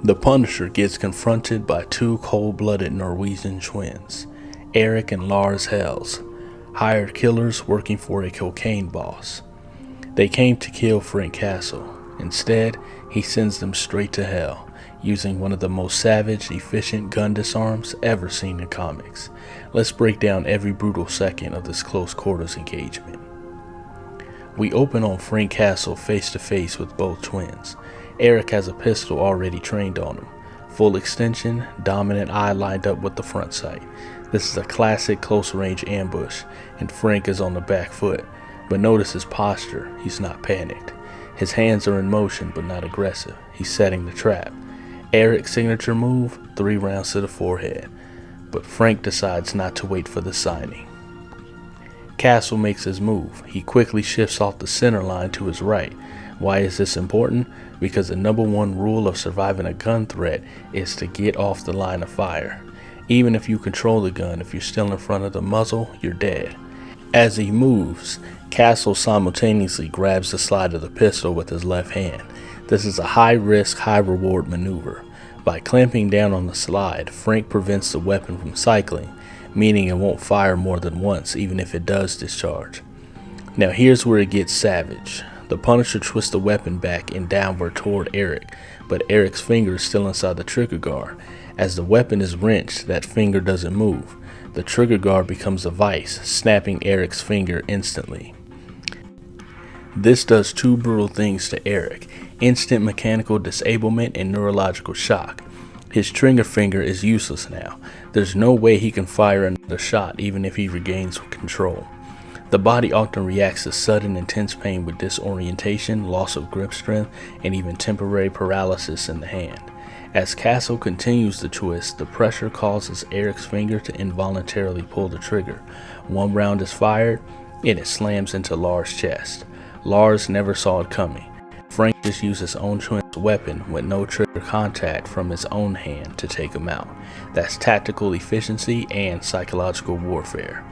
The Punisher gets confronted by two cold-blooded Norwegian twins, Eric and Lars Hells, hired killers working for a cocaine boss. They came to kill Frank Castle. Instead, he sends them straight to hell, using one of the most savage, efficient gun disarms ever seen in comics. Let's break down every brutal second of this close quarters engagement. We open on Frank Castle face to face with both twins. Eric has a pistol already trained on him. Full extension, dominant eye lined up with the front sight. This is a classic close range ambush, and Frank is on the back foot. But notice his posture, he's not panicked. His hands are in motion but not aggressive. He's setting the trap. Eric's signature move, 3 rounds to the forehead. But Frank decides not to wait for the signing. Castle makes his move. He quickly shifts off the center line to his right. Why is this important? Because the number one rule of surviving a gun threat is to get off the line of fire. Even if you control the gun, if you're still in front of the muzzle, you're dead. As he moves, Castle simultaneously grabs the slide of the pistol with his left hand. This is a high-risk, high-reward maneuver. By clamping down on the slide, Frank prevents the weapon from cycling, meaning it won't fire more than once, even if it does discharge. Now here's where it gets savage. The Punisher twists the weapon back and downward toward Eric, but Eric's finger is still inside the trigger guard. As the weapon is wrenched, that finger doesn't move. The trigger guard becomes a vice, snapping Eric's finger instantly. This does 2 brutal things to Eric: instant mechanical disablement and neurological shock. His trigger finger is useless now. There's no way he can fire another shot even if he regains control. The body often reacts to sudden intense pain with disorientation, loss of grip strength, and even temporary paralysis in the hand. As Castle continues to twist, the pressure causes Eric's finger to involuntarily pull the trigger. 1 round is fired, and it slams into Lars' chest. Lars never saw it coming. Frank just used his own twin's weapon with no trigger contact from his own hand to take him out. That's tactical efficiency and psychological warfare.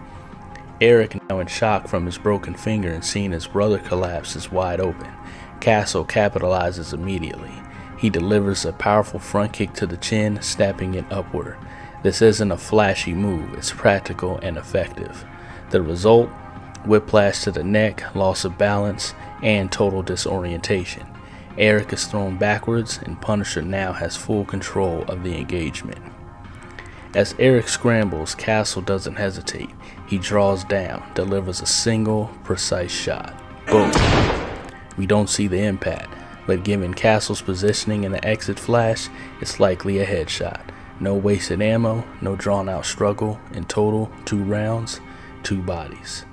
Eric, now in shock from his broken finger and seeing his brother collapse, is wide open. Castle capitalizes immediately. He delivers a powerful front kick to the chin, snapping it upward. This isn't a flashy move, it's practical and effective. The result? Whiplash to the neck, loss of balance, and total disorientation. Eric is thrown backwards, and Punisher now has full control of the engagement. As Eric scrambles, Castle doesn't hesitate. He draws down, delivers a single, precise shot. Boom. We don't see the impact, but given Castle's positioning in the exit flash, it's likely a headshot. No wasted ammo, no drawn-out struggle. In total, 2 rounds, 2 bodies.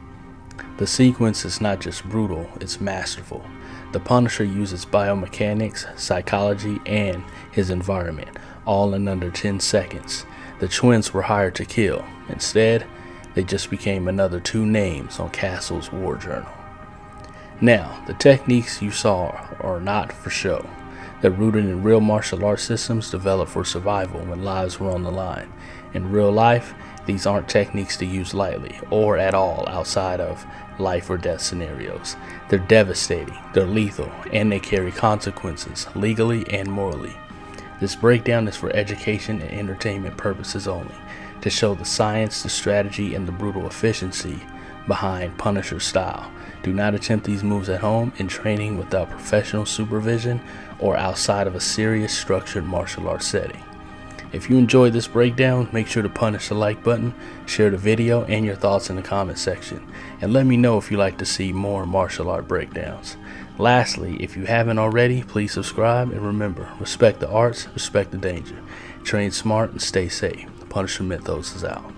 The sequence is not just brutal, it's masterful. The Punisher uses biomechanics, psychology, and his environment, all in under 10 seconds. The twins were hired to kill. Instead, they just became another 2 names on Castle's war journal. Now, the techniques you saw are not for show. They're rooted in real martial arts systems developed for survival when lives were on the line. In real life, these aren't techniques to use lightly or at all outside of life or death scenarios. They're devastating, they're lethal, and they carry consequences legally and morally. This breakdown is for education and entertainment purposes only, to show the science, the strategy, and the brutal efficiency behind Punisher style. Do not attempt these moves at home in training without professional supervision or outside of a serious structured martial arts setting. If you enjoyed this breakdown, make sure to punch the like button, share the video and your thoughts in the comment section, and let me know if you'd like to see more martial art breakdowns. Lastly, if you haven't already, please subscribe, and remember, respect the arts, respect the danger. Train smart and stay safe. The Punisher Mythos is out.